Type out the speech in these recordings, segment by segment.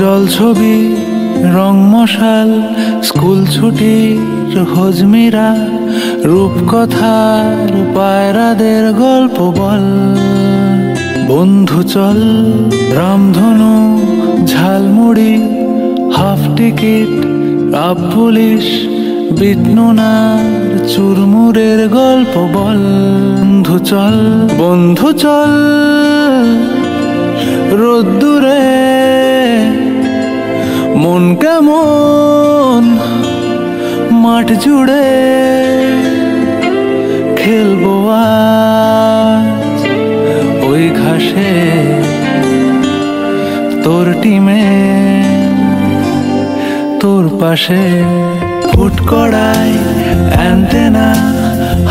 জল ছবি রং মশাল স্কুল ছুটির হজমিরা রূপকথার পায়রাদের গল্প বল। বন্ধু চল রামধনু ঝালমুড়ি হাফ টিকিট আপ পুলিশ বিটনুনার চুরমুরের গল্প বল। বন্ধু চল রোদ্দুরে মন কেমন মাঠ জুড়ে খেলবো আজ ওই ঘাসে তোর টিমে তোর পাশে। ফুট কড়াই অ্যান্টেনা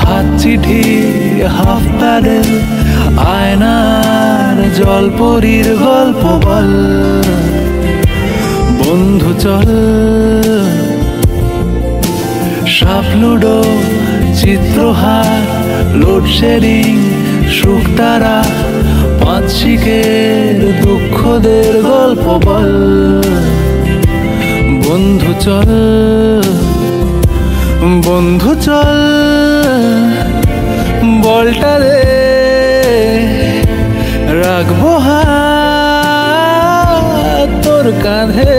হাত চিঠি হাফ প্যাডেল আয়নার জলপরীর গল্প বল। বন্ধু চল সাপ লুডো চিত্রহার লোডশেডিং শুকতারা পাঁচ শিকের দুঃখদের গল্প বল। বন্ধু চল বলটা রে রাখবো হাত তোর কাঁধে।